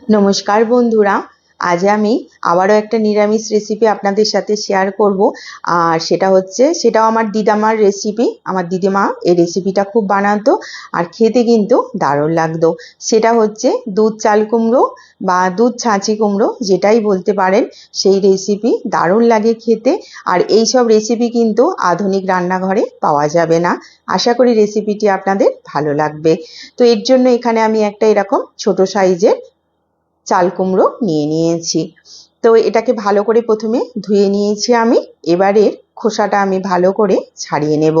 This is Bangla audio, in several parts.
नमस्कार बंधुरा आज আমি আবারও একটা নিরামিষ রেসিপি আপনাদের সাথে শেয়ার করব। আর সেটাও আমার দিদামার রেসিপি। আমার দিদিমা এই রেসিপিটা খুব বানাতো আর খেতে কিন্তু দারুণ লাগতো। সেটা হচ্ছে দুধ চাল কুমড়ো বা দুধ ছাঁচি কুমড়ো যেটাই বলতে পারেন, সেই রেসিপি দারুণ লাগে খেতে। আর এই সব রেসিপি কিন্তু আধুনিক রান্নাঘরে পাওয়া যাবে না। আশা করি রেসিপিটি আপনাদের ভালো লাগবে। তো এর জন্য এখানে আমি একটা এরকম ছোট সাইজের চাল কুমড়ো নিয়ে নিয়েছি। তো এটাকে ভালো করে প্রথমে ধুয়ে নিয়েছি আমি। এবারে খোসাটা আমি ভালো করে ছাড়িয়ে নেব।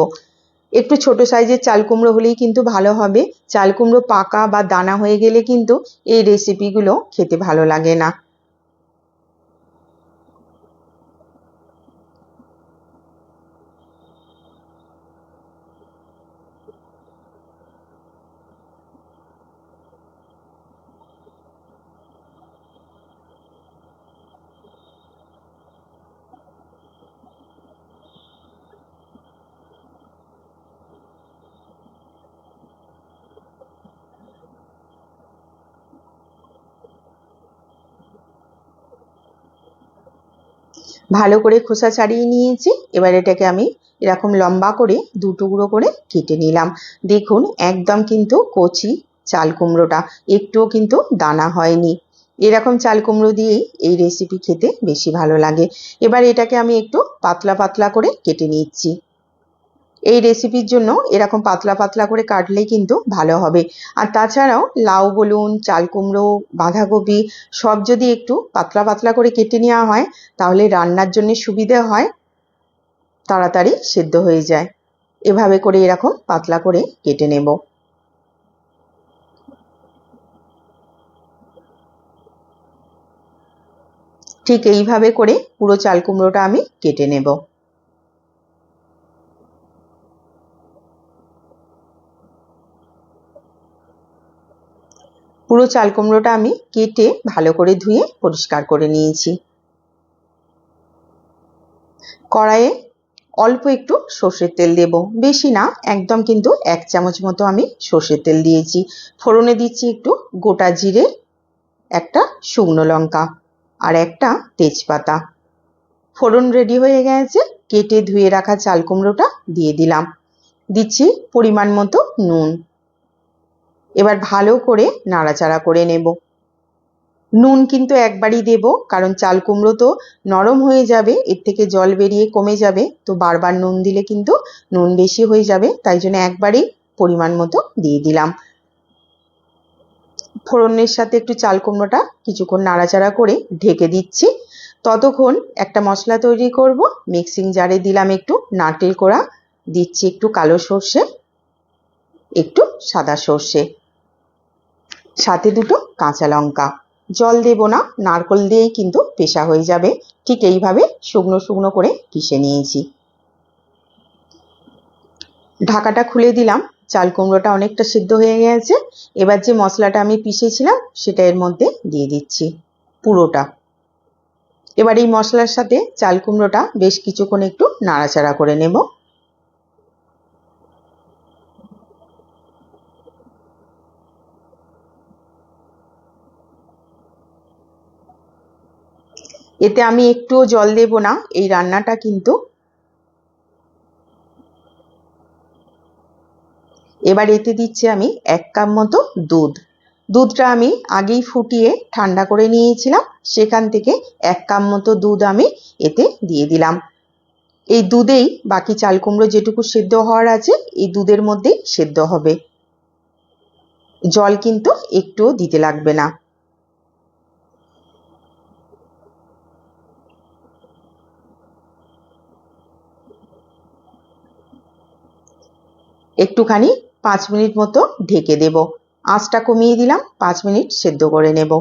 একটু ছোট সাইজের চাল কুমড়ো হলেই কিন্তু ভালো হবে। চাল কুমড়ো পাকা বা দানা হয়ে গেলে কিন্তু এই রেসিপিগুলো খেতে ভালো লাগে না। ভালো করে খোসা ছাড়িয়ে নিয়েছি। এবার এটাকে আমি এরকম লম্বা করে দু টুকরো করে কেটে নিলাম। দেখুন একদম কিন্তু কচি চাল কুমড়োটা, একটুও কিন্তু দানা হয়নি। এরকম চাল কুমড়ো দিয়েই এই রেসিপি খেতে বেশি ভালো লাগে। এবার এটাকে আমি একটু পাতলা পাতলা করে কেটে নিচ্ছি। এই রেসিপির জন্য এরকম পাতলা পাতলা করে কাটলেই কিন্তু ভালো হবে। আর তাছাড়াও লাউ বলুন, চাল কুমড়ো, বাঁধাকপি সব যদি একটু পাতলা পাতলা করে কেটে নেওয়া হয় তাহলে রান্নার জন্য সুবিধে হয়, তাড়াতাড়ি সেদ্ধ হয়ে যায়। এভাবে করে এরকম পাতলা করে কেটে নেব। ঠিক এইভাবে করে পুরো চাল কুমড়োটা আমি কেটে নেব। পুরো চাল কুমড়োটা আমি কেটে ভালো করে ধুয়ে পরিষ্কার করে নিয়েছি। কড়াইয়ে অল্প একটু সর্ষের তেল দেব, বেশি না, একদম কিন্তু 1 চামচ মতো আমি সর্ষের তেল দিয়েছি। ফোড়নে দিচ্ছি একটু গোটা জিরে, একটা শুকনো লঙ্কা আর একটা তেজপাতা। ফোড়ন রেডি হয়ে গেছে। কেটে ধুয়ে রাখা চাল কুমড়োটা দিয়ে দিলাম। দিচ্ছি পরিমাণ মতো নুন। এবার ভালো করে নাড়াচাড়া করে নেব। নুন কিন্তু একবারই দেব, কারণ চাল কুমড়ো তো নরম হয়ে যাবে, এর থেকে জল বেরিয়ে কমে যাবে, তো বারবার নুন দিলে কিন্তু নুন বেশি হয়ে যাবে, তাই জন্য একবারেই পরিমাণ মতো দিয়ে দিলাম। ফোড়নের সাথে একটু চাল কুমড়োটা কিছুক্ষণ নাড়াচাড়া করে ঢেকে দিচ্ছি। ততক্ষণ একটা মশলা তৈরি করব। মিক্সিং জারে দিলাম একটু নারকেল কোড়া, দিচ্ছি একটু কালো সর্ষে, একটু সাদা সর্ষে, সাথে দুটো কাঁচা লঙ্কা। জল দেব না, নারকেল দিয়েই কিন্তু পেশা হয়ে যাবে। ঠিক এইভাবে শুকনো শুকনো করে পিষে নিয়েছি। ঢাকাটা খুলে দিলাম। চাল কুমড়োটা অনেকটা সিদ্ধ হয়ে গেছে। এবার যে মশলাটা আমি পিষেছিলাম সেটা এর মধ্যে দিয়ে দিচ্ছি পুরোটা। এবার এই মশলার সাথে চাল কুমড়োটা বেশ কিছুক্ষণ একটু নাড়াচাড়া করে নেব। এতে আমি একটুও জল দেব না, এই রান্নাটা কিন্তু। এবার এতে দিচ্ছি আমি 1 কাপ মতো দুধ। দুধটা আমি আগেই ফুটিয়ে ঠান্ডা করে নিয়েছিলাম, সেখান থেকে 1 কাপ মতো দুধ আমি এতে দিয়ে দিলাম। এই দুধেই বাকি চাল কুমড়ো যেটুকু সেদ্ধ হওয়ার আছে এই দুধের মধ্যেই সেদ্ধ হবে। জল কিন্তু একটুও দিতে লাগবে না। একটুখানি 5 মিনিট মতো ঢেকে দেব। আঁচটা কমিয়ে দিলাম, 5 মিনিট সেদ্ধ করে নেব।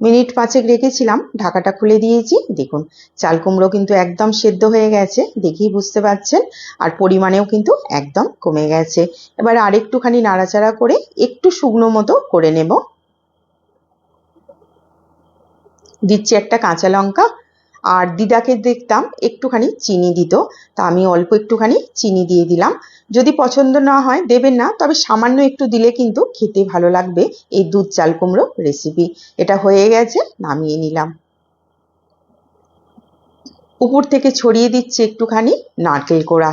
মিনিট 5 রেখেছিলাম, ঢাকাটা খুলে দিয়েছি। দেখুন চাল কুমড়ো কিন্তু একদম সেদ্ধ হয়ে গেছে, দেখেই বুঝতে পারছেন। আর পরিমাণেও কিন্তু একদম কমে গেছে। এবার আরেকটুখানি নাড়াচাড়া করে একটু শুকনো মতো করে নেব। দিচ্ছি একটা কাঁচা লঙ্কা আর দিদাকে দেখতাম একটুখানি চিনি দিত, তা আমি অল্প একটুখানি চিনি দিয়ে দিলাম। যদি পছন্দ না হয় দেবেন না, তবে সামান্য একটু দিলে কিন্তু খেতে ভালো লাগবে এই দুধ চাল কুমড়ো রেসিপি। এটা হয়ে গেছে, নামিয়ে নিলাম। উপর থেকে ছড়িয়ে দিচ্ছি একটুখানি নারকেল কোড়া।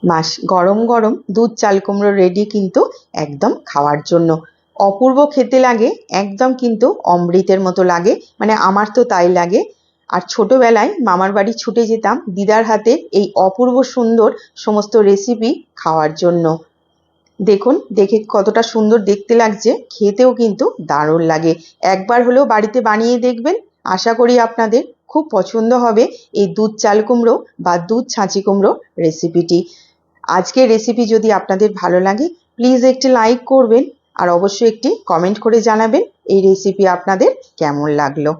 মাস গরম গরম দুধ চাল কুমড়ো রেডি কিন্তু একদম খাওয়ার জন্য। অপূর্ব খেতে লাগে, একদম কিন্তু অমৃতের মতো লাগে, মানে আমার তো তাই লাগে। আর ছোটবেলায় মামার বাড়ি ছুটে যেতাম দিদার হাতে এই অপূর্ব সুন্দর সমস্ত রেসিপি খাওয়ার জন্য। দেখুন, দেখে কতটা সুন্দর দেখতে লাগছে, খেতেও কিন্তু দারুণ লাগে। একবার হলেও বাড়িতে বানিয়ে দেখবেন, আশা করি আপনাদের খুব পছন্দ হবে এই দুধ চাল কুমড়ো বা দুধ ছাঁচি কুমড়ো রেসিপিটি। আজকের রেসিপি যদি আপনাদের ভালো লাগে প্লিজ একটি লাইক করবেন, আর অবশ্যই একটি কমেন্ট করে জানাবেন এই রেসিপি আপনাদের কেমন লাগলো।